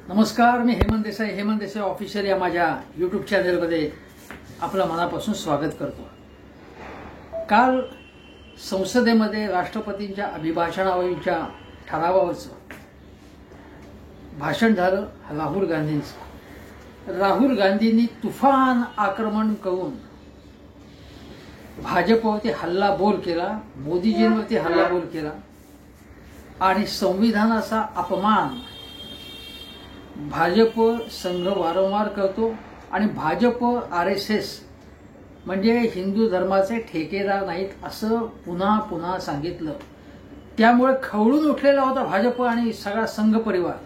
नमस्कार, मी हेमंत देसाई ऑफिशियल या माझ्या यूट्यूब चॅनलमध्ये आपलं मनापासून स्वागत करतो। काल संसदेमध्ये राष्ट्रपतींच्या अभिभाषणावरच्या ठरावावरचं भाषण झालं राहुल गांधींचं। राहुल गांधींनी तुफान आक्रमण करून भाजपवरती हल्लाबोल केला, मोदीजींवरती हल्लाबोल केला आणि संविधानाचा अपमान भाजप संघ वारंवार करतो आणि भाजप आरएसएस म्हणजे हिंदू धर्माचे ठेकेदार नाहीत असं पुन्हा पुन्हा सांगितलं। त्यामुळे खवळून उठलेला होता भाजप आणि सगळा संघ परिवार।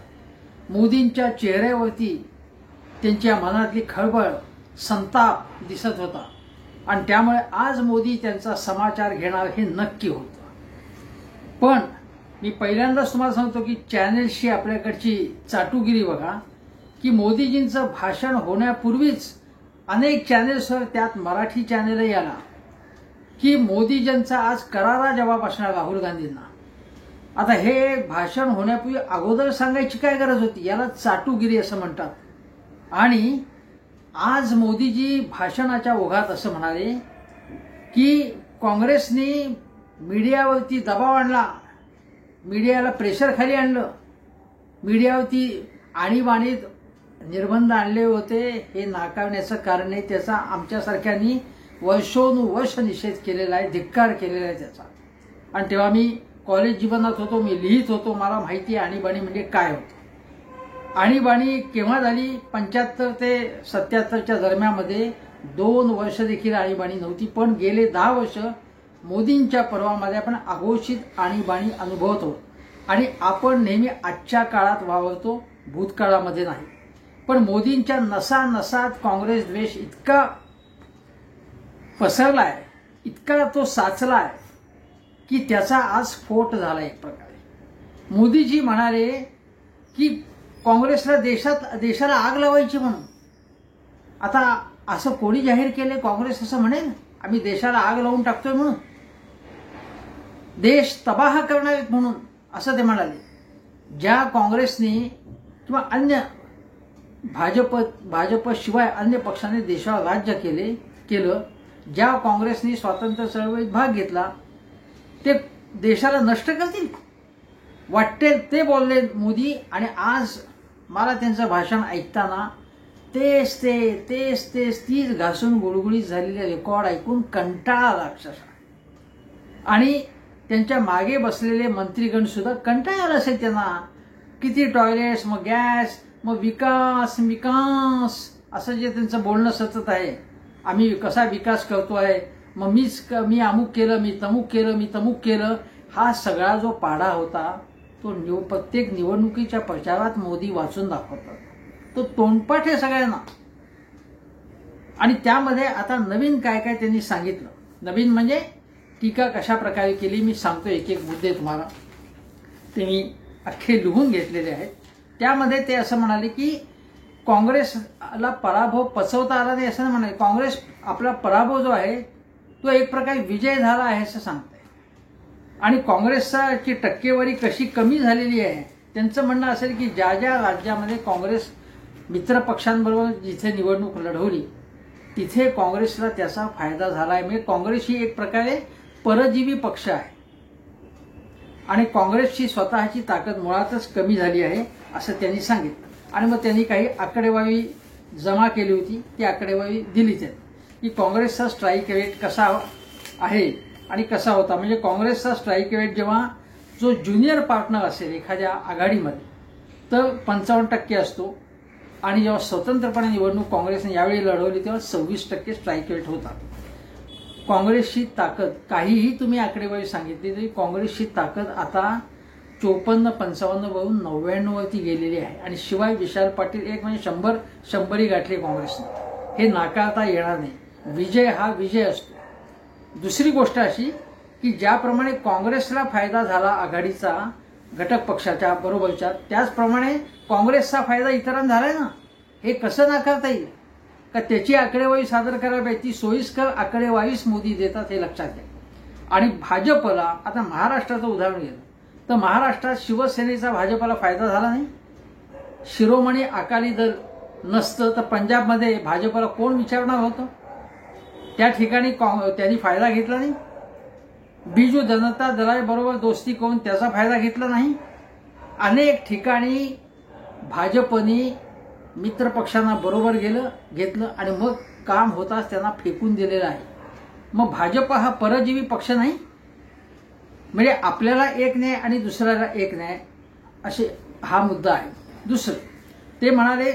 मोदींच्या चेहऱ्यावरती त्यांच्या मनातली खळबळ, संताप दिसत होता आणि त्यामुळे आज मोदी त्यांचा समाचार घेणार हे नक्की होतं। पण मी पहिल्यांदाच तुम्हाला सांगतो की चॅनलशी आपल्याकडची चाटुगिरी बघा की मोदीजींचं भाषण होण्यापूर्वीच अनेक चॅनल्सवर, त्यात मराठी चॅनलही आला की मोदीजींचा आज करारा जवाब असणार राहुल गांधींना। आता हे भाषण होण्यापूर्वी अगोदर सांगायची काय गरज होती? याला चाटुगिरी असं म्हणतात। आणि आज मोदीजी भाषणाच्या ओघात असं म्हणाले की काँग्रेसने मीडियावरती दबाव आणला, मीडियाला प्रेशर खाली आणलं, मीडियावरती आणीबाणीत निर्बंध आणले होते। हे नाकारण्याचं कारण आहे त्याचा आमच्यासारख्यांनी वर्षोनुवर्ष निषेध केलेला आहे, धिक्कार केलेला आहे त्याचा। आणि तेव्हा मी कॉलेज जीवनात होतो, मी लिहित होतो, मला माहिती आहे आणीबाणी म्हणजे काय होतं। आणीबाणी केव्हा झाली? 75 ते 77च्या दरम्यानमध्ये 2 वर्ष देखील आणीबाणी नव्हती, पण गेले 10 वर्ष मोदींच्या पर्वामध्ये आपण अघोषित आणीबाणी अनुभवतो आणि आपण नेहमी आजच्या काळात वावरतो, भूतकाळामध्ये नाही। पण मोदींच्या नसानसात काँग्रेस द्वेष इतका पसरलाय, इतका तो साचलाय की त्याचा आज स्फोट झाला एक प्रकारे। मोदीजी म्हणाले की काँग्रेसला देशाला आग लावायची म्हणून। आता असं कोणी जाहीर केले? काँग्रेस असं म्हणेल आम्ही देशाला आग लावून टाकतोय म्हणून, देश तबाह करणार आहेत म्हणून असं ते म्हणाले। ज्या काँग्रेसने किंवा अन्य भाजप शिवाय अन्य पक्षाने देशावर राज्य केलं, ज्या काँग्रेसने स्वातंत्र्य चळवळीत भाग घेतला, ते देशाला नष्ट करतील वाटते ते बोलले मोदी। आणि आज मला त्यांचं भाषण ऐकताना तीच घासून गुळगुळीत झालेले रेकॉर्ड ऐकून कंटाळा आला अक्षरशः। आणि त्यांच्या मागे बसलेले मंत्रीगण सुद्धा कंटाळा आला असेल त्यांना। किती टॉयलेट्स, मग गॅस, मग विकास असं जे त्यांचं बोलणं सतत आहे, आम्ही कसा विकास करतोय, मग मी अमुक केलं, मी तमुक केलं, हा सगळा जो पाडा होता तो प्रत्येक निवडणुकीच्या प्रचारात मोदी वाचून दाखवतात। तो तोंडपाठ आहे सगळ्यांना। आणि त्यामध्ये आता नवीन काय काय त्यांनी सांगितलं, नवीन म्हणजे टीका कशा प्रकारे केली मी सांगतो, एक एक मुद्दे तुम्हाला ते मी अख्खे लिहून घेतलेले आहेत। त्यामध्ये ते असं म्हणाले की काँग्रेसला पराभव पचवता आला नाही असं म्हणाले। काँग्रेस आपला पराभव जो आहे तो एक प्रकारे विजय झाला आहे असं सांगताय। आणि काँग्रेसची टक्केवारी कशी कमी झालेली आहे त्यांचं म्हणणं असेल की ज्या ज्या राज्यामध्ये काँग्रेस मित्र पक्षांबरोबर जिथे निवडणूक लढवली तिथे काँग्रेसला त्याचा फायदा झाला आहे। म्हणजे काँग्रेस ही एक प्रकारे परजीवी पक्ष आहे आणि काँग्रेसची स्वतःची ताकद मुळातच कमी झाली आहे असं त्यांनी सांगितलं। आणि मग त्यांनी काही आकडेवारी जमा केली होती, ती आकडेवारी दिली त्यांनी की काँग्रेसचा स्ट्राईक रेट कसा आहे आणि कसा होता। म्हणजे काँग्रेसचा स्ट्राईक रेट जेव्हा जो ज्युनियर पार्टनर असेल एखाद्या आघाडीमध्ये तर 55% असतो आणि जेव्हा स्वतंत्रपणे निवडणूक काँग्रेसने यावेळी लढवली तेव्हा 26% स्ट्राईक रेट होता। काँग्रेसची ताकद, काहीही तुम्ही आकडेवारी सांगितली तरी काँग्रेसची ताकद आता 54-55 वरून 99 वरती गेलेली आहे। आणि शिवाय विशाल पाटील एक म्हणजे 100 गाठले काँग्रेसने, हे नाकारता येणार नाही। विजय हा विजय असतो। दुसरी गोष्ट अशी की ज्याप्रमाणे काँग्रेसला फायदा झाला आघाडीचा घटक पक्षाच्या बरोबरच्या, त्याचप्रमाणे काँग्रेसचा फायदा इतरांना झालाय ना, हे कसं नाकारता येईल? का त्याची आकडेवारी सादर करायला पाहिजे, ती सोयीस्कर आकडेवारीच मोदी देतात हे लक्षात घ्या। आणि भाजपला आता महाराष्ट्राचं उदाहरण घेतलं तर महाराष्ट्रात शिवसेनेचा भाजपला फायदा झाला नाही, शिरोमणी अकाली दल नसतं तर पंजाबमध्ये भाजपला कोण विचारणार होतं? त्या ठिकाणी त्यांनी फायदा घेतला नाही. बिजू जनता दलाबरोबर दोस्ती करून त्याचा फायदा घेतला नाही. अनेक ठिकाणी भाजपने मित्रपक्षांना बरोबर घेतलं आणि मग काम होताच त्यांना फेकून दिलेलं आहे. मग भाजप हा परजीवी पक्ष नाही, म्हणजे आपल्याला एक न्याय आणि दुसऱ्याला एक न्याय असे हा मुद्दा आहे. दुसरं ते म्हणाले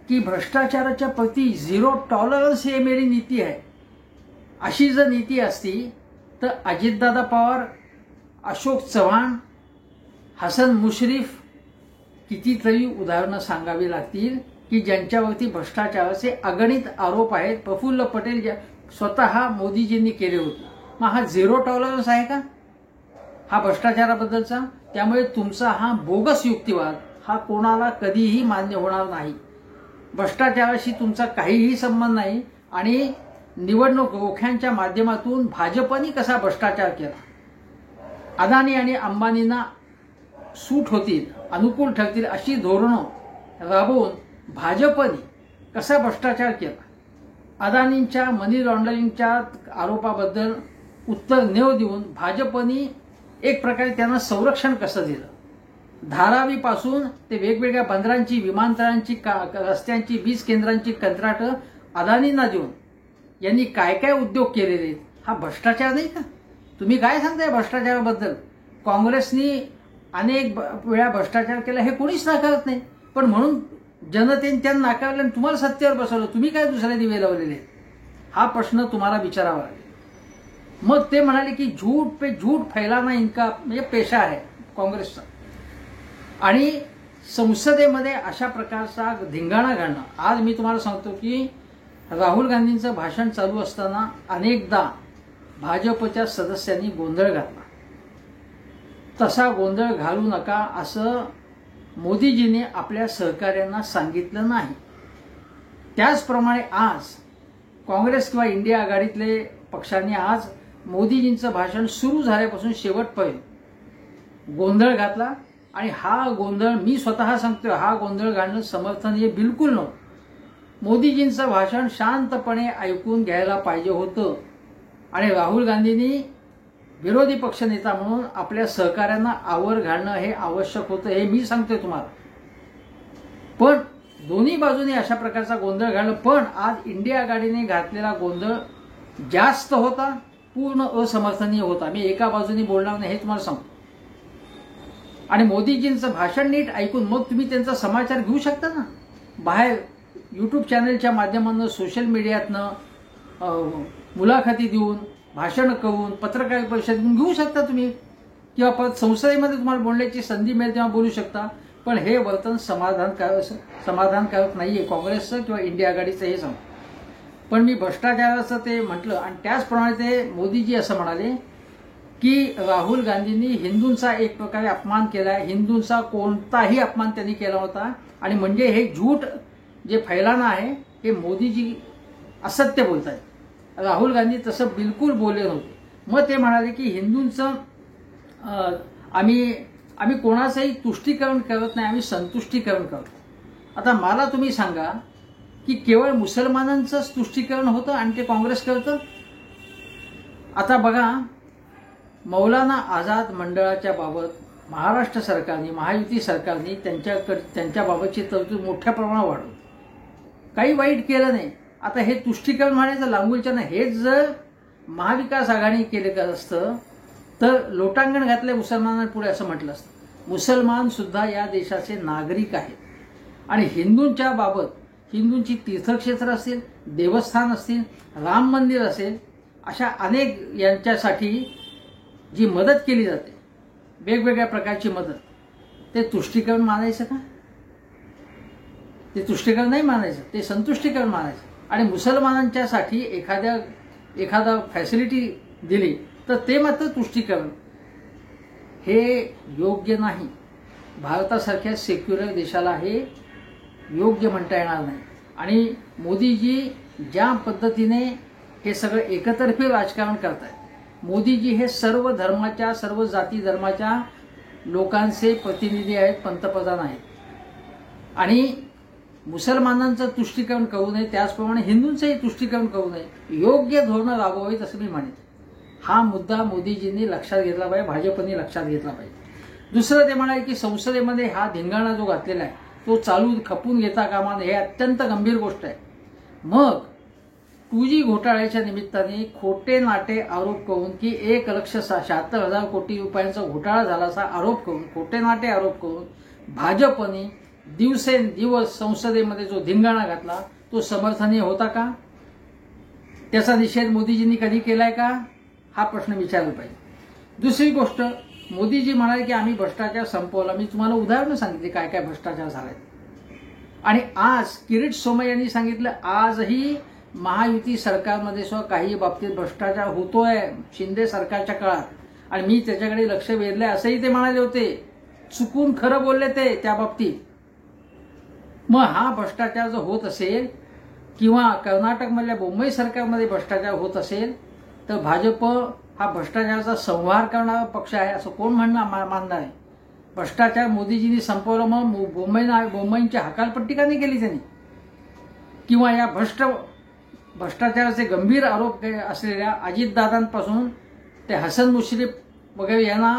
की भ्रष्टाचाराच्या प्रती 0 टॉलरन्स ही मेरी नीती आहे. अशी जर नीती असती तर अजितदादा पवार, अशोक चव्हाण, हसन मुश्रीफ कितीतरी उदाहरणं सांगावी लागतील की ज्यांच्यावरती भ्रष्टाचाराचे अगणित आरोप आहेत. प्रफुल्ल पटेल स्वतः मोदीजींनी केले होते. मग हा 0 टॉलरन्स आहे का हा भ्रष्टाचाराबद्दलचा? त्यामुळे तुमचा हा बोगस युक्तिवाद हा कोणाला कधीही मान्य होणार नाही. भ्रष्टाचाराशी तुमचा काहीही संबंध नाही. आणि निवडणूक रोख्यांच्या माध्यमातून भाजपने कसा भ्रष्टाचार केला, अदानी आणि अंबानींना सूट होतील, अनुकूल ठरतील अशी धोरणं राबवून भाजपने कसा भ्रष्टाचार केला, अदानींच्या मनी लॉन्ड्रिंगच्या आरोपाबद्दल उत्तर न देऊन भाजपने एक प्रकारे त्यांना संरक्षण कसं दिलं, धारावीपासून ते वेगवेगळ्या बंदरांची, विमानतळांची, रस्त्यांची, वीज केंद्रांची कंत्राटं अदानींना देऊन यांनी काय काय उद्योग केलेले आहेत. हा भ्रष्टाचार नाही का? तुम्ही काय सांगताय भ्रष्टाचाराबद्दल? काँग्रेसनी अनेक वेळा भ्रष्टाचार केला हे कोणीच नाकारत नाही, पण म्हणून जनतेने त्यांना नाकारलं आणि तुम्हाला सत्तेवर बसवलं. तुम्ही काय दुसऱ्या दिवे लावलेले? हा प्रश्न तुम्हाला विचारावा लागेल. मग ते म्हणाले की झूठ पे झूठ फैलाना इनका म्हणजे पेशा आहे काँग्रेसचा. आणि संसदेमध्ये अशा प्रकारचा धिंगाणा घालणं. आज मी तुम्हाला सांगतो की राहुल गांधींचं भाषण चालू असताना अनेकदा भाजपच्या सदस्यांनी गोंधळ घातला. तसा गोंधळ घालू नका असं मोदीजींनी आपल्या सहकाऱ्यांना सांगितलं नाही. त्याचप्रमाणे आज काँग्रेस किंवा इंडिया आघाडीतले पक्षांनी आज मोदीजींचं भाषण सुरू झाल्यापासून शेवटपर्यंत गोंधळ घातला. आणि हा गोंधळ मी स्वतः सांगतोय, हा गोंधळ घालणं समर्थनीय बिलकुल नव्हतं. मोदीजींचं भाषण शांतपणे ऐकून घ्यायला पाहिजे होतं. आणि राहुल गांधींनी विरोधी पक्षनेता म्हणून आपल्या सहकाऱ्यांना आवर घालणं हे आवश्यक होतं, हे मी सांगतोय तुम्हाला. पण दोन्ही बाजूने अशा प्रकारचा गोंधळ घालणं. पण आज इंडिया आघाडीने घातलेला गोंधळ जास्त होता, पूर्ण असमर्थनीय होता. मी एका बाजूने बोलणार नाही हे तुम्हाला सांगतो. आणि मोदीजींचं भाषण नीट ऐकून मग तुम्ही त्यांचा समाचार घेऊ शकता ना. बाहेर यूट्यूब चॅनलच्या माध्यमातून, सोशल मीडियातनं मुलाखती देऊन, भाषण करून, पत्रकार परिषद घेऊ शकता तुम्ही, किंवा परत संसदेमध्ये तुम्हाला बोलण्याची संधी मिळेल तेव्हा बोलू शकता. पण हे वर्तन समाधानकारक नाहीये काँग्रेसचं किंवा इंडिया आघाडीचं, हे सांग. पण मी भ्रष्टाचाराचं ते म्हटलं. आणि त्याचप्रमाणे ते मोदीजी असं म्हणाले की राहुल गांधींनी हिंदूंचा एक प्रकारे अपमान केला. हिंदूंचा कोणताही अपमान त्यांनी केला होता. आणि म्हणजे हे झूठ जे फैलाना आहे हे मोदीजी असत्य बोलत आहेत. राहुल गांधी तसं बिलकुल बोलले नव्हते. मग ते म्हणाले की हिंदूंचं आम्ही कोणाचंही तुष्टीकरण करत नाही, आम्ही संतुष्टीकरण करतो. आता मला तुम्ही सांगा की केवळ मुसलमानांचंच तुष्टीकरण होतं आणि ते काँग्रेस करतं? आता बघा, मौलाना आझाद मंडळाच्या बाबत महाराष्ट्र सरकारने, महायुती सरकारने त्यांच्याबाबतची तरतूद मोठ्या प्रमाणात वाढवली. काही वाईट केलं नाही. आता हे तुष्टीकरण म्हणायचं लांबूलच्या नाही. हेच जर महाविकास आघाडी केलं असतं तर लोटांगण घातले मुसलमानांपुढे असं म्हटलं असतं. मुसलमान सुद्धा या देशाचे नागरिक आहेत. आणि हिंदूंच्या बाबत, हिंदूंची तीर्थक्षेत्र असतील, देवस्थान असतील, राम मंदिर असेल, अशा अनेक यांच्यासाठी जी मदत केली जाते, वेगवेगळ्या प्रकारची मदत, ते तुष्टीकरण मानायचं का? ते तुष्टीकरण नाही मानायचं, ते संतुष्टीकरण मानायचं. आणि मुसलमानांच्यासाठी एखादा फॅसिलिटी दिली तर ते मात्र तुष्टीकरण, हे योग्य नाही. भारतासारख्या सेक्युलर देशाला हे योग्य म्हणता येणार नाही. आणि मोदीजी ज्या पद्धतीने हे सगळं एकतर्फी राजकारण करतायत, मोदीजी हे सर्व धर्माच्या, सर्व जाती धर्माच्या लोकांचे प्रतिनिधी आहेत, पंतप्रधान आहेत. आणि मुसलमानांचं तुष्टीकरण करू नये, त्याचप्रमाणे हिंदूंचंही तुष्टीकरण करू नये, योग्य धोरणं राबवावीत असं मी म्हणेन. हा मुद्दा मोदीजींनी लक्षात घेतला पाहिजे, भाजपने लक्षात घेतला पाहिजे. दुसरं ते म्हणाले की संसदेमध्ये हा धिंगाणा जो घातलेला आहे तो चालू खपून घेता कामा नये, हे अत्यंत गंभीर गोष्ट आहे. मग 2G घोटाळ्याच्या निमित्ताने खोटे नाटे आरोप करून की 1,76,000 कोटी रुपयांचा घोटाळा झाल्याचा आरोप करून, खोटे नाटे आरोप करून भाजपने दिवसेंदिवस संसदेमध्ये जो धिंगाणा घातला तो समर्थनीय होता का? त्याचा निषेध मोदीजींनी कधी केलाय का? हा प्रश्न विचारला पाहिजे. दुसरी गोष्ट, मोदीजी म्हणाले की आम्ही भ्रष्टाचार संपवला. मी तुम्हाला उदाहरणं सांगितली काय काय भ्रष्टाचार झालाय. आणि आज किरीट सोमय्या यांनी सांगितलं आजही महायुती सरकारमध्ये सुद्धा काही बाबतीत भ्रष्टाचार होतोय शिंदे सरकारच्या काळात, आणि मी त्याच्याकडे लक्ष वेधलंय असंही ते म्हणाले होते. चुकून खरं बोलले ते त्या बाबतीत. मग हा भ्रष्टाचार जर होत असेल किंवा कर्नाटकमधल्या बोंबई सरकारमध्ये भ्रष्टाचार होत असेल तर भाजप हा भ्रष्टाचाराचा संहार करणारा पक्ष आहे असं कोण मानणार आहे? भ्रष्टाचार मोदीजींनी संपवलं, मग बोंबईची हकालपट्टी का नाही केली त्यांनी? किंवा या भ्रष्टाचाराचे गंभीर आरोप असलेल्या अजितदादांपासून ते हसन मुश्रीफ वगैरे यांना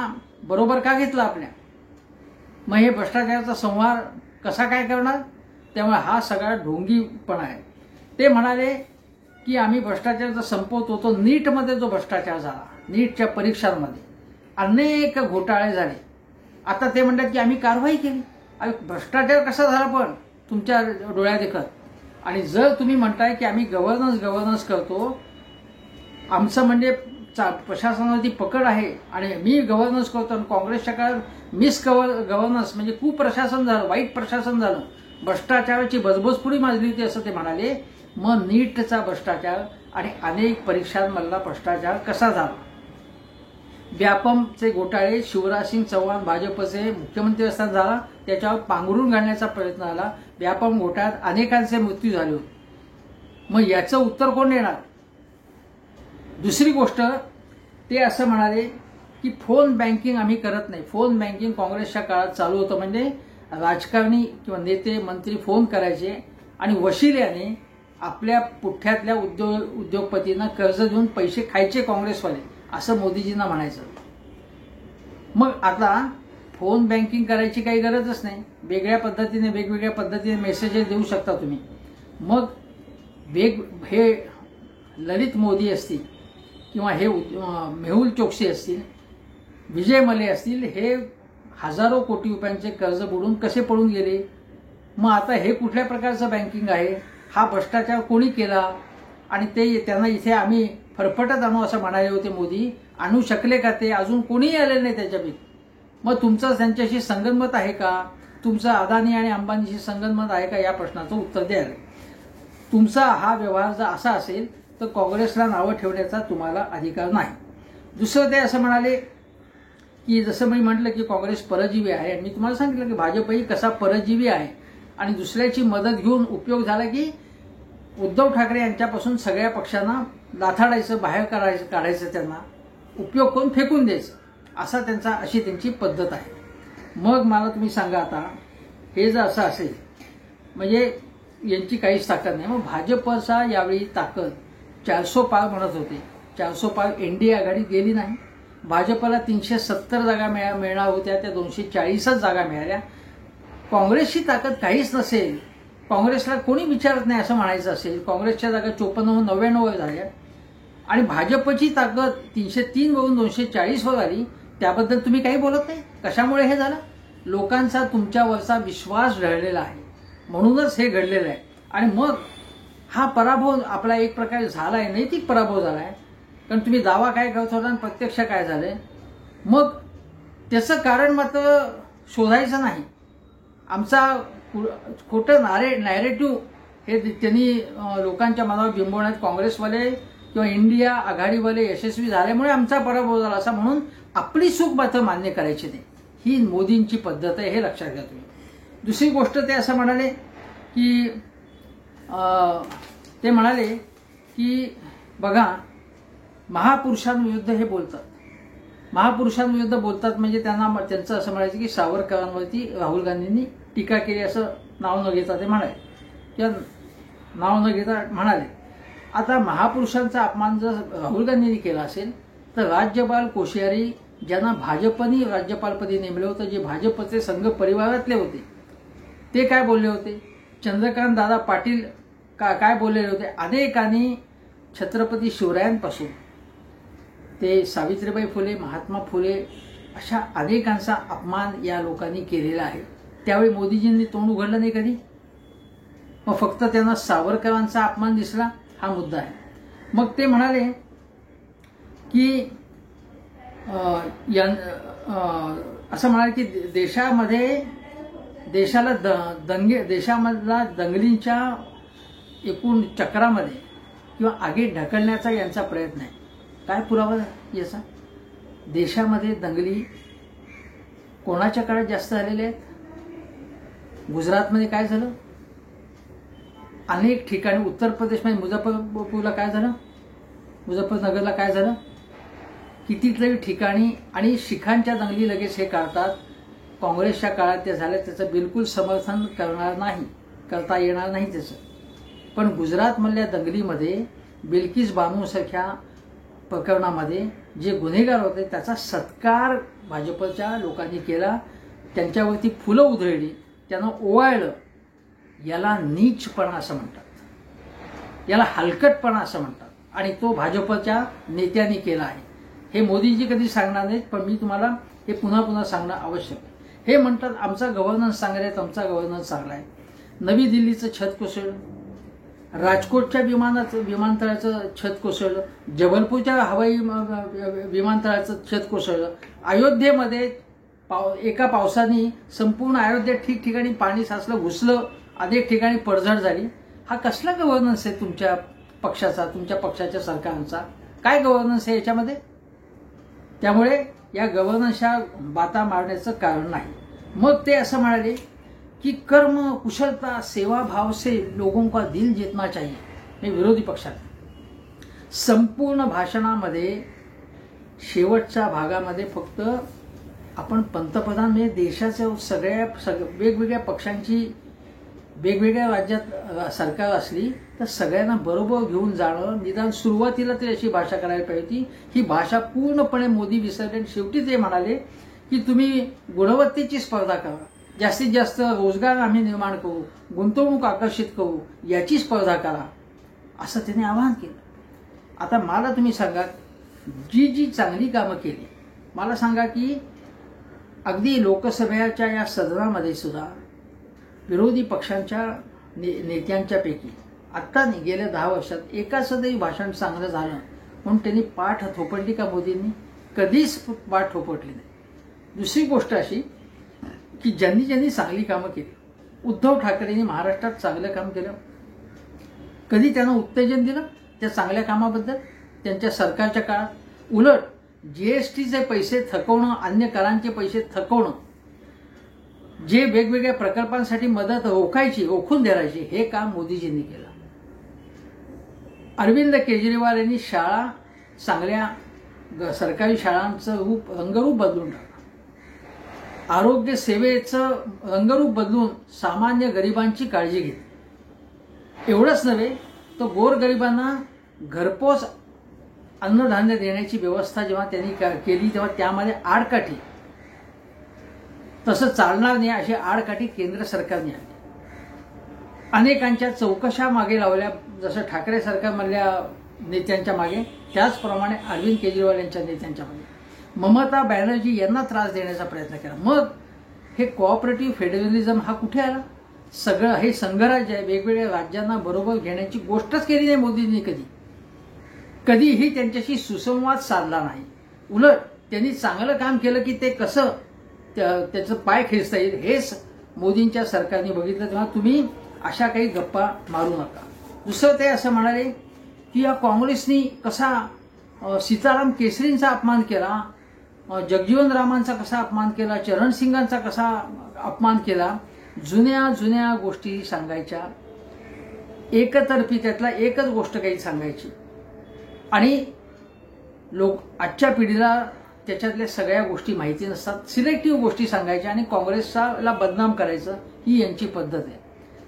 बरोबर का घेतलं आपल्या? मग हे भ्रष्टाचाराचा संहार कसा काय करणार? त्यामुळे हा सगळा ढोंगीपणा आहे. ते म्हणाले की आम्ही भ्रष्टाचार संपवतो. तो नीटमध्ये जो भ्रष्टाचार झाला, नीटच्या परीक्षांमध्ये अनेक घोटाळे झाले. आता ते म्हणतात की आम्ही कारवाई केली. भ्रष्टाचार कसा झाला पण तुमच्या डोळ्यादेखत? आणि जर तुम्ही म्हणताय की आम्ही गव्हर्नन्स करतो, आमचं म्हणजे प्रशासनावरती पकड आहे आणि मी गव्हर्नन्स करतो, आणि काँग्रेसच्या काळात गव्हर्नन्स म्हणजे कुप्रशासन झालं, वाईट प्रशासन झालं, भ्रष्टाचाराची बजबजपुरी माजली होती असं ते म्हणाले. मग नीटचा भ्रष्टाचार आणि अनेक परीक्षांमधला भ्रष्टाचार कसा झाला? व्यापमचे घोटाळे शिवराजसिंग चौहान भाजपचे मुख्यमंत्री असताना झाला, त्याच्यावर पांघरून घालण्याचा प्रयत्न झाला. व्यापम घोटाळ्यात अनेकांचे मृत्यू झाले होते. मग याचं उत्तर कोण देणार? दुसरी गोष्ट, ते असं म्हणाले की फोन बँकिंग आम्ही करत नाही. फोन बँकिंग काँग्रेसच्या काळात चालू होतं, म्हणजे राजकारणी किंवा नेते मंत्री फोन करायचे आणि वशिल्याने आपल्या पुठ्ठ्यातल्या उद्योगपतींना कर्ज देऊन पैसे खायचे काँग्रेसवाले, असं मोदीजींना म्हणायचं. मग आता फोन बँकिंग करायची काही गरजच नाही. वेगवेगळ्या पद्धतीने मेसेजेस देऊ शकता तुम्ही. मग हे ललित मोदी असतील किंवा हे मेहुल चोक्सी असतील, विजय मले असतील, हे हजारो कोटी रुपयांचे कर्ज बुडून कसे पळून गेले? मग आता हे कुठल्या प्रकारचं बँकिंग आहे? हा भ्रष्टाचार कोणी केला? आणि त्यांना इथे आम्ही फरफटत आणू असं म्हणाले होते मोदी. आणू शकले का ते? अजून कोणीही आले नाही त्याच्यापैकी. मग तुमचं त्यांच्याशी संगनमत आहे का? तुमचं अदानी आणि अंबानीशी संगनमत आहे का? या प्रश्नाचं उत्तर द्यायला. तुमचा हा व्यवहार जर असा असेल तर काँग्रेसला नावं ठेवण्याचा तुम्हाला अधिकार नाही. दुसरं ते असं म्हणाले की जसं मी म्हटलं की काँग्रेस परजीवी आहे, मी तुम्हाला सांगितलं की भाजपही कसा परजीवी आहे. आणि दुसऱ्याची मदत घेऊन उपयोग झाला की उद्धव ठाकरे यांच्यापासून सगळ्या पक्षांना लाथाडायचं, बाहेर काढायचं, त्यांना उपयोग करून फेकून द्यायचं, अशी त्यांची पद्धत आहे. मग मला तुम्ही सांगा, आता हे जर असं असेल म्हणजे यांची काहीच ताकद नाही. मग भाजपचा यावेळी ताकद 400 पार म्हणत होते. 400 पार एनडीए आघाडीत गेली नाही. भाजपला 370 जागा मिळणार होत्या, त्या 240च जागा मिळाल्या. काँग्रेसची ताकद काहीच नसेल, काँग्रेसला कोणी विचारत नाही असं म्हणायचं असेल, काँग्रेसच्या जागा 54 99 झाल्या आणि भाजपची ताकद 303 वरून 240 वर आली, त्याबद्दल तुम्ही काही बोलत नाही. कशामुळे हे झालं? लोकांचा तुमच्यावरचा विश्वास ढळलेला आहे, म्हणूनच हे घडलेलं आहे. आणि मग हा पराभव आपला एक प्रकारे झालाय, नैतिक पराभव झालाय. कारण तुम्ही दावा काय करत होता आणि प्रत्यक्ष काय झालंय, मग त्याचं कारण मात्र शोधायचं नाही. आमचा खोटं नॅरेटिव्ह हे त्यांनी लोकांच्या मनावर बिंबवण्यात काँग्रेसवाले किंवा इंडिया आघाडीवाले यशस्वी झाल्यामुळे आमचा पराभव झाला असं म्हणून आपली चूक मात्र मान्य करायची नाही. ही मोदींची पद्धत आहे, हे लक्षात घ्या तुम्ही. दुसरी गोष्ट, ते असं म्हणाले की बघा, महापुरुषांविरुद्ध हे बोलतात. महापुरुषांविरुद्ध बोलतात म्हणजे त्यांचं असं म्हणायचं की सावरकरांवरती राहुल गांधींनी टीका केली असं नाव न घेता ते म्हणाले किंवा नाव न घेता म्हणाले. आता महापुरुषांचा अपमान जर राहुल गांधींनी केला असेल तर राज्यपाल कोश्यारी ज्यांना भाजपनी राज्यपालपदी नेमले होते, जे भाजपचे संघ परिवारातले होते, ते काय बोलले होते? चंद्रकांत दादा पाटील काय बोललेले होते? अनेकांनी छत्रपती शिवरायांपासून ते सावित्रीबाई फुले, महात्मा फुले अशा अनेकांचा अपमान या लोकांनी केलेला आहे. त्यावेळी मोदीजींनी तोंड उघडलं नाही कधी. मग फक्त त्यांना सावरकरांचा अपमान दिसला, हा मुद्दा आहे. मग ते म्हणाले की असं म्हणाले की देशामधला दंगलींच्या एकूण चक्रामध्ये किंवा आगीत ढकलण्याचा यांचा प्रयत्न आहे. काय पुरावा याचा? देशामध्ये दंगली कोणाच्या काळात जास्त झालेल्या आहेत? गुजरातमध्ये काय झालं? अनेक ठिकाणी उत्तर प्रदेशमध्ये मुझफ्फरपूरला काय झालं? मुझफ्फरनगरला काय झालं? कितीतरी ठिकाणी. आणि शिखांच्या दंगली लगेच हे काढतात. काँग्रेसच्या काळात ते झालं, त्याचं बिलकुल समर्थन करता येणार नाही त्याचं. पण गुजरातमधल्या दंगलीमध्ये बिल्किस बानोसारख्या प्रकरणामध्ये जे गुन्हेगार होते त्याचा सत्कार भाजपच्या लोकांनी केला, त्यांच्यावरती फुलं उधळली, त्यांना ओवाळलं. याला नीचपणा असं म्हणतात, याला हलकटपणा असं म्हणतात. आणि तो भाजपच्या नेत्यांनी केला आहे. हे मोदीजी कधी सांगणार नाहीत, पण मी तुम्हाला हे पुन्हा पुन्हा सांगणं आवश्यक आहे. हे म्हणतात आमचा गव्हर्नन्स चांगला आहे, तुमचा गव्हर्नन्स चांगला आहे. नवी दिल्लीचं छत कोसळलं, राजकोटच्या विमानतळाचं छत कोसळलं, जबलपूरच्या हवाई विमानतळाचं छत कोसळलं, अयोध्येमध्ये एका पावसाने संपूर्ण अयोध्येत ठिकठिकाणी पाणी साचलं, घुसलं, अनेक ठिकाणी पडझड झाली. हा कसला गव्हर्नन्स आहे तुमच्या पक्षाचा, तुमच्या पक्षाच्या सरकारचा? काय गव्हर्नन्स आहे याच्यामध्ये? त्यामुळे या गव्हर्नन्सच्या बाता मारण्याचं कारण नाही. मग ते असं म्हणाले की कर्म कुशलता सेवा भाव से लोगों का दिल जीतना चाहिए. हे विरोधी पक्षात संपूर्ण भाषणामध्ये शेवटच्या भागामध्ये फक्त आपण पंतप्रधान म्हणजे देशाच्या वेगवेगळ्या पक्षांची वेगवेगळ्या राज्यात सरकार असली तर सगळ्यांना बरोबर घेऊन जाणं, निदान सुरुवातीला तरी अशी भाषा करायला पाहिजे होती. ही भाषा पूर्णपणे मोदी विसरले. शेवटी ते म्हणाले की तुम्ही गुणवत्तेची स्पर्धा करा, जास्तीत जास्त रोजगार आम्ही निर्माण करू, गुंतवणूक आकर्षित करू, याची स्पर्धा करा, असं त्यांनी आवाहन केलं. आता मला तुम्ही सांगा, जी चांगली कामं केली, मला सांगा की अगदी लोकसभेच्या या सदनामध्ये सुद्धा विरोधी पक्षांच्या नेत्यांच्या पैकी आत्ता गेल्या 10 वर्षात एकाचंही भाषण चांगलं झालं म्हणून त्यांनी पाठ थोपटली का मोदींनी? कधीच पाठ थोपटली नाही. दुसरी गोष्ट अशी की ज्यांनी चांगली कामं केली, उद्धव ठाकरेंनी महाराष्ट्रात चांगलं काम केलं, कधी त्यांना उत्तेजन दिलं त्या चांगल्या कामाबद्दल त्यांच्या सरकारच्या काळात? उलट जीएसटीचे पैसे थकवणं, अन्य करांचे पैसे थकवणं, जे वेगवेगळ्या प्रकल्पांसाठी मदत रोखून द्यायची, हे काम मोदीजींनी केलं. अरविंद केजरीवाल यांनी चांगल्या सरकारी शाळांचं रंगरूप बदलून टाकलं. आरोग्य सेवेचं रंगरूप बदलून सामान्य गरिबांची काळजी घेतली. एवढंच नव्हे तर गोरगरिबांना घरपोच अन्नधान्य देण्याची व्यवस्था जेव्हा त्यांनी केली तेव्हा त्यामध्ये आडकाठी, तसं चालणार नाही अशी आडकाठी केंद्र सरकारने आणली. अनेकांच्या चौकशा मागे लावल्या, जसं ठाकरे सरकारमधल्या नेत्यांच्या मागे, त्याचप्रमाणे अरविंद केजरीवाल यांच्या नेत्यांच्या मागे ममता बॅनर्जी यांना त्रास देण्याचा प्रयत्न केला. मग हे कोऑपरेटिव्ह फेडरलिझम हा कुठे आला? सगळं हे संघराज्य आहे, वेगवेगळ्या राज्यांना बरोबर घेण्याची गोष्टच केली नाही मोदींनी. कधीही त्यांच्याशी सुसंवाद साधला नाही. उलट त्यांनी चांगलं काम केलं की ते कसं त्याचं पाय खेचता येईल हेच मोदींच्या सरकारने बघितलं. तेव्हा तुम्ही अशा काही गप्पा मारू नका. दुसरं ते असं म्हणाले की या काँग्रेसनी कसा सीताराम केसरींचा अपमान केला, जगजीवन रामांचा कसा अपमान केला, चरण सिंगांचा कसा अपमान केला. जुन्या गोष्टी सांगायच्या, एकतर्फी त्यातला एकच गोष्ट काही सांगायची आणि आजच्या पिढीला त्याच्यातल्या सगळ्या गोष्टी माहिती नसतात. सिलेक्टिव्ह गोष्टी सांगायच्या आणि काँग्रेसला बदनाम करायचं, ही यांची पद्धत आहे.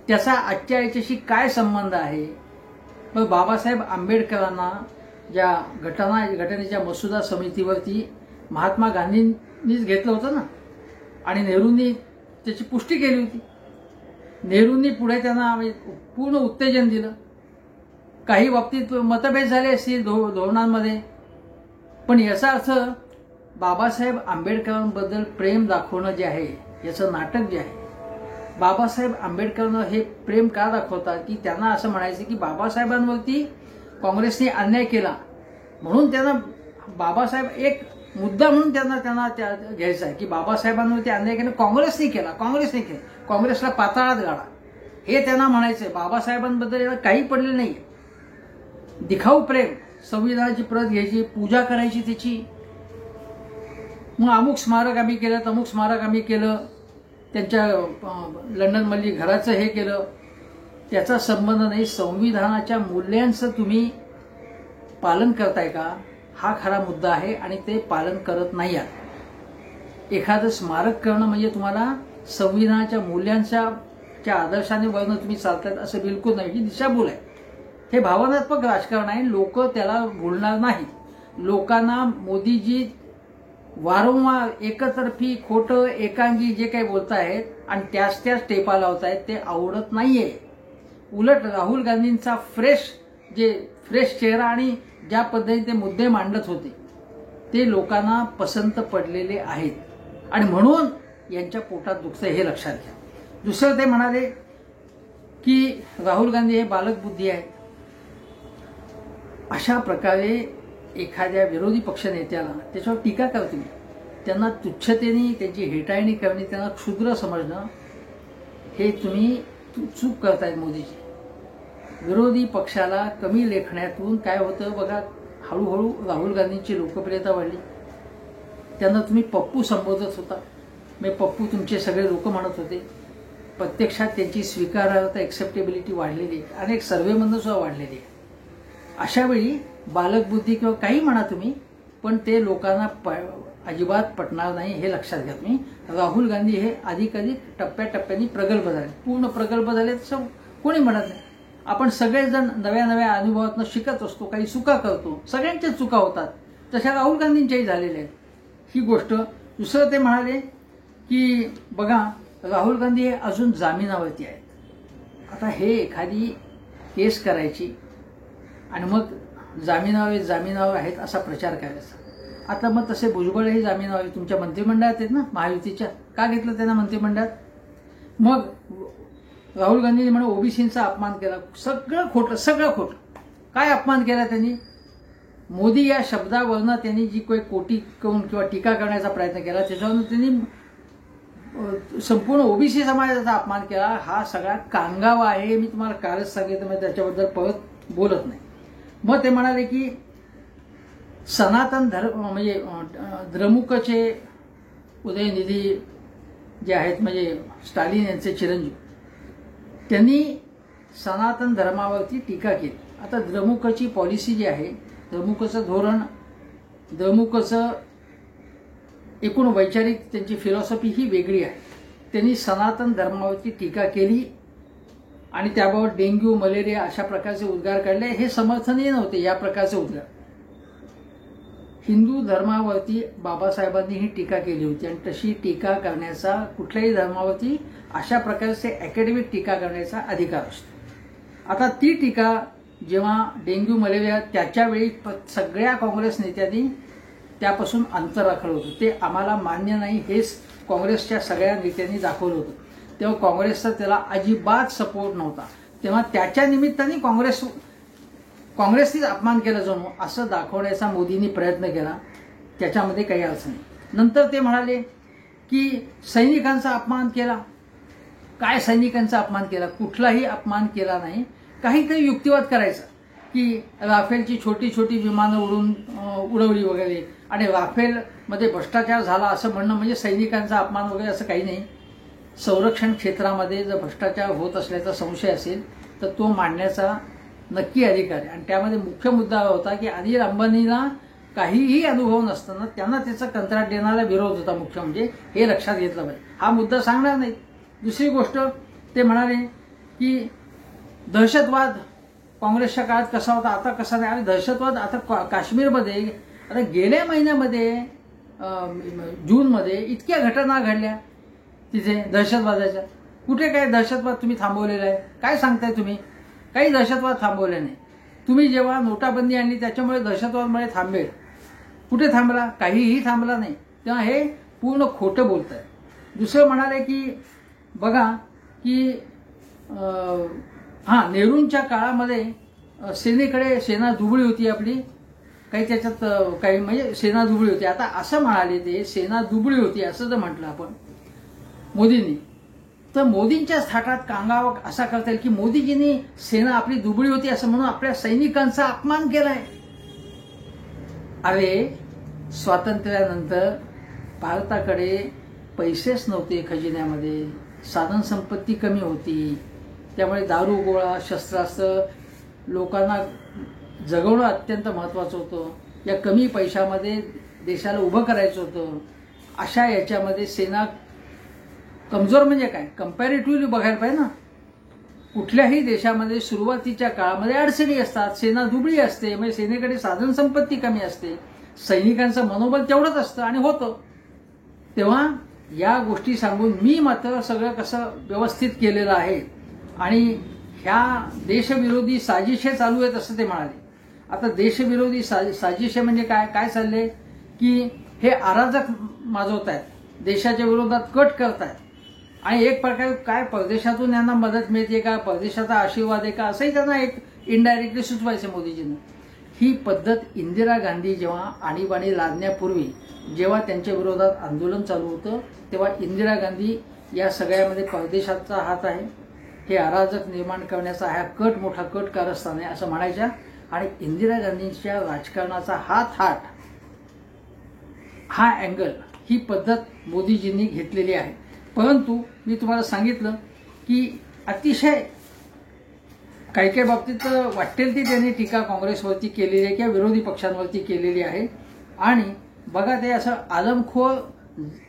त्याचा आजच्या याच्याशी काय संबंध आहे? मग बाबासाहेब आंबेडकरांना ज्या घटनेच्या मसुदा समितीवरती महात्मा गांधींनीच घेतलं होतं ना, आणि नेहरूंनी त्याची पुष्टी केली होती. नेहरूंनी पुढे त्यांना पूर्ण उत्तेजन दिलं. काही बाबतीत मतभेद झाले असतील धोरणांमध्ये, पण याचा अर्थ बाबासाहेब आंबेडकरांबद्दल प्रेम दाखवणं जे आहे, याचं नाटक जे आहे, बाबासाहेब आंबेडकरांना हे प्रेम का दाखवतात की त्यांना असं म्हणायचं की बाबासाहेबांवरती काँग्रेसने अन्याय केला म्हणून त्यांना बाबासाहेब एक मुद्दा म्हणून त्यांना घ्यायचा आहे की बाबासाहेबांवरती अन्याय केला, काँग्रेसने केला, काँग्रेसला पाताळात गाडा, हे त्यांना म्हणायचंय. बाबासाहेबांबद्दल याला काही पडलेलं नाही. दिखाऊ प्रेम, संविधानाची प्रत घ्यायची, पूजा करायची त्याची, मग अमुक स्मारक आम्ही केलं, तमुक स्मारक आम्ही केलं, त्यांच्या लंडनमधली घराचं हे केलं, त्याचा संबंध नाही. संविधानाच्या मूल्यांचं तुम्ही पालन करताय का, हा खरा मुद्दा आहे, आणि ते पालन करत नाही आहात. एखादं स्मारक करणं म्हणजे तुम्हाला संविधानाच्या मूल्यांच्या आदर्शाने वळणं तुम्ही चालतायत असं बिलकुल नाही. ही दिशाभूल आहे. हे भावनात्मक राजकारण आहे. लोक त्याला बोलणार नाहीत. लोकांना मोदीजी वारंवार एकतर्फी खोटं एकांगी जे काही बोलतायत आणि त्याच टेपा लावतायत ते आवडत नाहीये. उलट राहुल गांधींचा फ्रेश चेहरा आणि ज्या पद्धतीने ते मुद्दे मांडत होते ते लोकांना पसंत पडलेले आहेत, आणि म्हणून यांच्या पोटात दुखतंय हे लक्षात घ्या. दुसरं ते म्हणाले की राहुल गांधी हे बालक बुद्धी आहे. अशा प्रकारे एखाद्या विरोधी पक्ष नेत्याला त्याच्यावर टीका करते, त्यांना तुच्छतेने त्यांची हेटाळणी करणे, त्यांना क्षुद्र समजणं, हे तुम्ही चूक करतायत मोदीजी. विरोधी पक्षाला कमी लेखण्यातून काय होतं बघा, हळूहळू राहुल गांधींची लोकप्रियता वाढली. त्यांना तुम्ही पप्पू संबोधत होता, पप्पू तुमचे सगळे लोक म्हणत होते. प्रत्यक्षात त्यांची स्वीकारार्हता, एक्सेप्टेबिलिटी वाढलेली आहे, अनेक सर्व्हेमधून सुद्धा वाढलेली आहे. अशा वेळी बालकबुद्धी किंवा काही म्हणा तुम्ही, पण ते लोकांना अजिबात पटणार नाही हे लक्षात घ्या तुम्ही. राहुल गांधी हे अधिकाधिक टप्प्याटप्प्याने प्रगल्भ झाले, पूर्ण प्रगल्भ झाले तसं कोणी म्हणत नाही. आपण सगळेजण नव्या नव्या अनुभवातून शिकत असतो, काही चुका करतो, सगळ्यांच्याच चुका होतात, तशा राहुल गांधींच्याही झालेल्या आहेत. ही गोष्ट. दुसरं ते म्हणाले की बघा राहुल गांधी हे अजून जामिनावरती आहेत. आता हे एखादी केस करायची आणि मग जामिनावर आहेत असा प्रचार करायचा. आता मग तसे भुजबळही जामिनावर तुमच्या मंत्रिमंडळात आहेत ना, महायुतीच्या, का घेतलं त्यांना मंत्रिमंडळात? मग राहुल गांधींनी म्हणे ओबीसींचा अपमान केला. सगळं खोटं. काय अपमान केला त्यांनी? मोदी या शब्दावरनं त्यांनी जी काही कोटी करून किंवा टीका करण्याचा प्रयत्न केला, त्याच्यावरून त्यांनी संपूर्ण ओबीसी समाजाचा अपमान केला. हा सगळा कांगावा आहे. मी तुम्हाला कालच सांगितलं, मी त्याच्याबद्दल परत बोलत नाही. मग ते म्हणाले की सनातन धर्म म्हणजे द्रमुकचे उदयनिधी जे आहेत म्हणजे स्टालिन यांचे चिरंजीव, त्यांनी सनातन धर्मावरती टीका केली. आता द्रमुकची पॉलिसी जी आहे, द्रमुकचं धोरण, द्रमुकचं एकूण वैचारिक त्यांची फिलॉसॉफी ही वेगळी आहे. त्यांनी सनातन धर्मावरती टीका केली आणि त्याबाबत डेंग्यू, मलेरिया अशा प्रकारचे उद्गार काढले. हे समर्थनीय नव्हते या प्रकारचे उद्गार. हिंदू धर्मावरती बाबासाहेबांनी ही टीका केली होती आणि तशी टीका करण्याचा कुठल्याही धर्मावरती अशा प्रकारचे अकॅडमिक टीका करण्याचा अधिकार असतो. आता ती टीका जेव्हा डेंग्यू, मलेरिया त्याच्या वेळी सगळ्या काँग्रेस नेत्यांनी त्यापासून अंतर राखलं होतं. ते आम्हाला मान्य नाही हेच काँग्रेसच्या सगळ्या नेत्यांनी दाखवलं होतं. तेव्हा काँग्रेसचा त्याला अजिबात सपोर्ट नव्हता. तेव्हा त्याच्या निमित्ताने काँग्रेसनीच अपमान केला जणू असं दाखवण्याचा मोदींनी प्रयत्न केला. त्याच्यामध्ये काही अर्थ नाही. नंतर ते म्हणाले की सैनिकांचा अपमान केला. काय सैनिकांचा अपमान केला? कुठलाही अपमान केला नाही. काहीतरी युक्तिवाद करायचा की राफेलची छोटी छोटी विमानं उडवली वगैरे आणि राफेलमध्ये भ्रष्टाचार झाला असं म्हणणं म्हणजे सैनिकांचा अपमान वगैरे असं काही नाही. संरक्षण क्षेत्रामध्ये जर भ्रष्टाचार होत असल्याचा संशय असेल तर तो मांडण्याचा नक्की अधिकार आहे. आणि त्यामध्ये मुख्य मुद्दा होता की अनिल अंबानीला काहीही अनुभव नसताना त्यांना त्याचं कंत्राट देण्याला विरोध होता. मुख्य म्हणजे हे लक्षात घेतलं पाहिजे. हा मुद्दा सांगणार नाही. दुसरी गोष्ट ते म्हणाले की दहशतवाद काँग्रेसच्या काळात कसा होता, आता कसा नाही. आणि दहशतवाद आता काश्मीरमध्ये आता गेल्या महिन्यामध्ये जूनमध्ये इतक्या घटना घडल्या तिथे दहशतवादाच्या. कुठे काय दहशतवाद तुम्ही थांबवलेला आहे? काय सांगताय तुम्ही? काही दहशतवाद थांबवले नाही. तुम्ही जेव्हा नोटाबंदी आणली त्याच्यामुळे दहशतवादमुळे थांबेल, कुठे थांबला? काहीही थांबला नाही. तेव्हा हे पूर्ण खोटं बोलताय. दुसरं म्हणाले की बघा की नेहरूंच्या काळामध्ये सेना दुबळी होती आपली, काही त्याच्यात काही म्हणजे सेना दुबळी होती. आता असं म्हणाले ते सेना दुबळी होती असं जर म्हटलं आपण मोदींनी, तर मोदींच्याच थाटात कांगावा असा करता येईल की मोदीजींनी सेना आपली दुबळी होती असं म्हणून आपल्या सैनिकांचा अपमान केलाय. अरे स्वातंत्र्यानंतर भारताकडे पैसेच नव्हते खजिन्यामध्ये, साधन संपत्ती कमी होती. त्यामुळे दारू गोळा शस्त्रास्त्र लोकांना जगवणं अत्यंत महत्त्वाचं होतं. या कमी पैशामध्ये देशाला उभं करायचं होतं. अशा याच्यामध्ये सेना कमजोर म्हणजे काय, कंपॅरेटिव्हली बघायला पाहिजे ना. कुठल्याही देशामध्ये सुरुवातीच्या काळामध्ये अडचणी असतात, सेना दुबळी असते, म्हणजे सेनेकडे साधन संपत्ती कमी असते, सैनिकांचं मनोबल तेवढंच असतं आणि होतं. तेव्हा या गोष्टी सांगून मी मात्र सगळं कसं व्यवस्थित केलेलं आहे आणि ह्या देशविरोधी साजिशे चालू आहेत असं ते म्हणाले. आता देशविरोधी साजिशे म्हणजे काय काय चालले की हे अराजक माजवत आहेत, देशाच्या विरोधात कट करतायत आणि एक प्रकारे काय परदेशातून यांना मदत मिळते का, परदेशाचा आशीर्वाद आहे का, असंही त्यांना एक इनडायरेक्टली सुचवायचं मोदीजींना. ही पद्धत इंदिरा गांधी जेव्हा आणीबाणी लादण्यापूर्वी जेव्हा त्यांच्या विरोधात आंदोलन चालू होतं तेव्हा इंदिरा गांधी या सगळ्यामध्ये परदेशाचा हात आहे, हे अराजक निर्माण करण्याचा हा कट मोठा कट कारस्थान आहे असं म्हणायच्या. आणि इंदिरा गांधींच्या राजकारणाचा हा थाट, हा अँगल, ही पद्धत मोदीजींनी घेतलेली आहे. परंतु मी तुम्हाला सांगितलं की अतिशय काही काही बाबतीत वाटेल ती त्यांनी टीका काँग्रेसवरती केलेली आहे किंवा विरोधी पक्षांवरती केलेली आहे. आणि बघा ते असं आलमखोर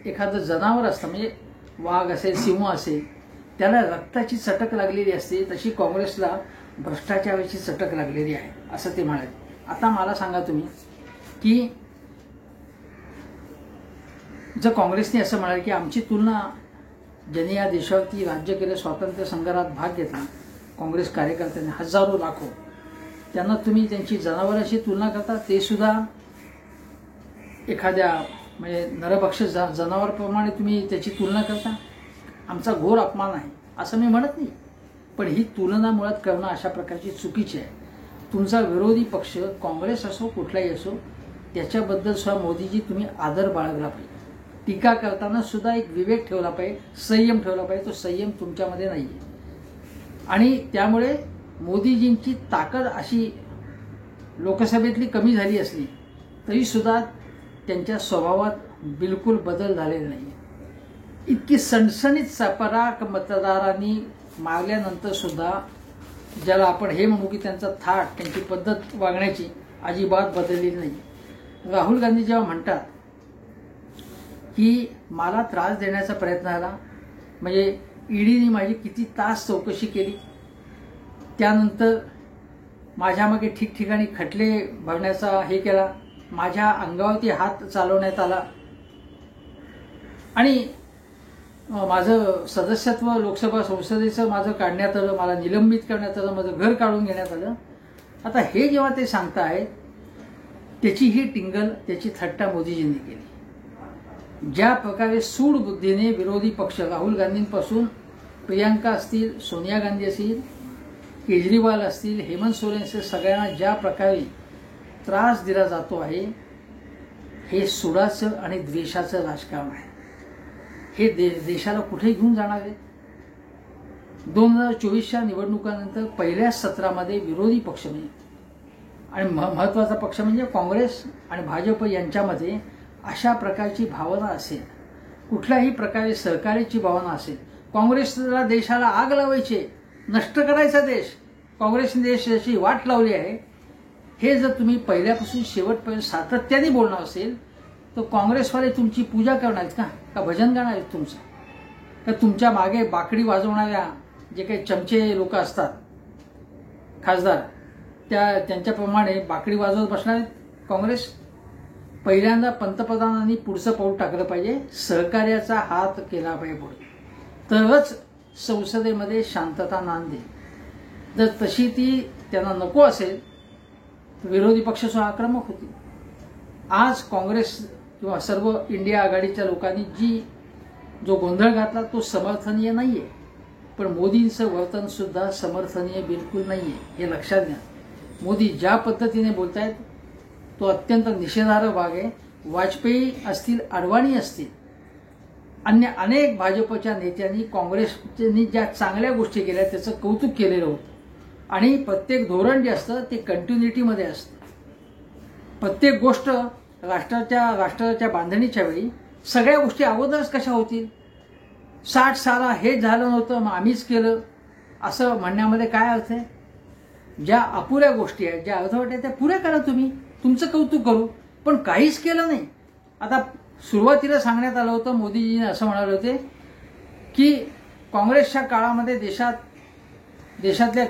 एखादं जनावर असतं, म्हणजे वाघ असेल सिंह असेल, त्याला रक्ताची चटक लागलेली असते, तशी काँग्रेसला भ्रष्टाचाराची चटक लागलेली आहे असं ते म्हणाले. आता मला सांगा तुम्ही की जर काँग्रेसने असं म्हणाले की आमची तुलना ज्यांनी या देशावरती राज्य केलं, स्वातंत्र्य संग्रामात भाग घेतला, काँग्रेस कार्यकर्त्यांनी हजारो लाखो, त्यांना तुम्ही त्यांची जनावरांशी तुलना करता, ते सुद्धा एखाद्या म्हणजे नरभक्षक जनावरप्रमाणे तुम्ही त्याची तुलना करता. आमचा घोर अपमान आहे असं मी म्हणत नाही, पण ही तुलना मुळात करणं अशा प्रकारची चुकीची आहे. तुमचा विरोधी पक्ष काँग्रेस असो कुठलाही असो त्याच्याबद्दल सुद्धा मोदीजी तुम्ही आदर बाळगला पाहिजे. टीका करताना सुद्धा एक विवेक ठेवला पाहिजे, संयम ठेवला पाहिजे. तो संयम तुमच्यामध्ये नाही आहे आणि त्यामुळे मोदीजींची ताकद अशी लोकसभेतली कमी झाली असली तरी सुद्धा त्यांच्या स्वभावात बिलकुल बदल झालेला नाही. इतकी सणसणीत सपराक मतदारांनी मारल्यानंतर सुद्धा ज्याला आपण हे म्हणू की त्यांचा थाट, त्यांची पद्धत वागण्याची अजिबात बदललेली नाही. राहुल गांधी जेव्हा म्हणतात की मला त्रास देण्याचा प्रयत्न झाला, म्हणजे ईडीने माझी किती तास चौकशी केली, त्यानंतर माझ्यामागे ठिकठिकाणी खटले भरण्याचा हे केला, माझ्या अंगावरती हात चालवण्यात आला आणि माझं सदस्यत्व लोकसभा संसदेचं माझं काढण्यात आलं, मला निलंबित करण्यात आलं, माझं घर काढून घेण्यात आलं. आता हे जेव्हा ते सांगतायत त्याची ही टिंगल, त्याची थट्टा मोदीजींनी केली. ज्या प्रकारे सूड बुद्धीने विरोधी पक्ष राहुल गांधींपासून प्रियांका असतील, सोनिया गांधी असतील, केजरीवाल असतील, हेमंत सोरेन असतील, सगळ्यांना ज्या प्रकारे त्रास दिला जातो आहे, हे सुडाचं आणि द्वेषाचं राजकारण आहे. हे देशाला कुठे घेऊन जाणार आहे? 2024च्या निवडणुकांनंतर पहिल्याच सत्रामध्ये विरोधी पक्ष म्हणजे आणि महत्त्वाचा पक्ष म्हणजे काँग्रेस आणि भाजप यांच्यामध्ये अशा प्रकारची भावना असेल, कुठल्याही प्रकारे सहकार्याची भावना असेल, काँग्रेसला देशाला आग लावायची, नष्ट करायचा देश, काँग्रेसने देशाची वाट लावली आहे, हे जर तुम्ही पहिल्यापासून शेवटपर्यंत सातत्याने बोलणार असेल तर काँग्रेसवाले तुमची पूजा करणार आहेत का भजन गाणार आहेत तुमचं? तर तुमच्या मागे बाकडी वाजवणाऱ्या जे काही चमचे लोक असतात खासदार त्यांच्याप्रमाणे बाकडी वाजवत बसणार आहेत काँग्रेस. पहिल्यांदा पंतप्रधानांनी पुढचं पाऊल टाकलं पाहिजे, सहकार्याचा हात केला पाहिजे पुढे, तरच संसदेमध्ये शांतता नांदेल. जर तशी ती त्यांना नको असेल तर विरोधी पक्ष सुद्धा आक्रमक होतील. आज काँग्रेस किंवा सर्व इंडिया आघाडीच्या लोकांनी जो गोंधळ घातला तो समर्थनीय नाहीये, पण मोदींचं वर्तन सुद्धा समर्थनीय बिलकुल नाहीये, हे लक्षात घ्या. मोदी ज्या पद्धतीने बोलतायत तो अत्यंत निषेधार्ह भाग आहे. वाजपेयी असतील, अडवाणी असतील, अन्य अनेक भाजपच्या नेत्यांनी काँग्रेसनी ज्या चांगल्या गोष्टी केल्या त्याचं कौतुक केलेलं होतं. आणि प्रत्येक धोरण जे असतं ते कंटिन्युटीमध्ये असतं. प्रत्येक गोष्ट राष्ट्राच्या बांधणीच्या वेळी सगळ्या गोष्टी अगोदरच कशा होतील, 60 साला हेच झालं नव्हतं मग आम्हीच केलं असं म्हणण्यामध्ये काय अर्थ आहे. ज्या अपुऱ्या गोष्टी आहेत, ज्या अर्धवट आहेत त्या पुऱ्या करा, तुम्ही तुमचं कौतुक करू, पण काहीच केलं नाही. आता सुरुवातीला सांगण्यात आलं होतं, मोदीजीने असं म्हणाले होते की काँग्रेसच्या काळामध्ये देशातल्या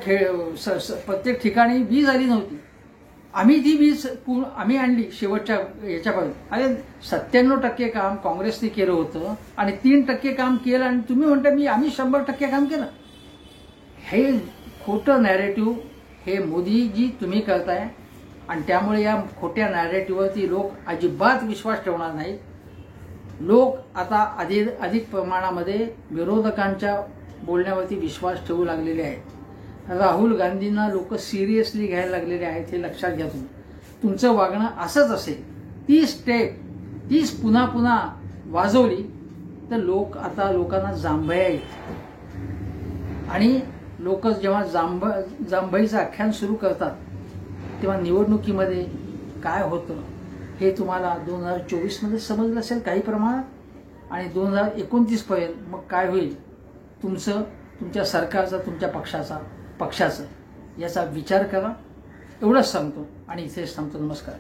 प्रत्येक ठिकाणी वीज आली नव्हती, आम्ही ती वीज आम्ही आणली शेवटच्या याच्यापर्यंत. अरे 97% काम काँग्रेसने केलं होतं आणि 3% काम केलं आणि तुम्ही म्हणता आम्ही 100% काम केलं. हे खोटं नॅरेटिव्ह हे मोदीजी तुम्ही करताय आणि त्यामुळे या खोट्या नॅरेटिव्हवरती लोक अजिबात विश्वास ठेवणार नाहीत. लोक आता अधिक प्रमाणामध्ये विरोधकांच्या बोलण्यावरती विश्वास ठेवू लागलेले आहेत. राहुल गांधींना लोक सिरियसली घ्यायला लागलेले आहेत, हे लक्षात घ्या. तुमचं वागणं असंच असेल, तीच पुन्हा पुन्हा वाजवली तर लोकांना जांभया येईल. आणि लोक जेव्हा जांभईचं आख्यान सुरू करतात तेव्हा निवडणुकीमध्ये काय होतं हे तुम्हाला 2024 समजलं असेल काही प्रमाणात, आणि 2029 पर्यंत मग काय होईल तुमच्या सरकारचा, तुमच्या पक्षाचा याचा विचार करा. एवढंच सांगतो आणि इथेच थांबतो. नमस्कार.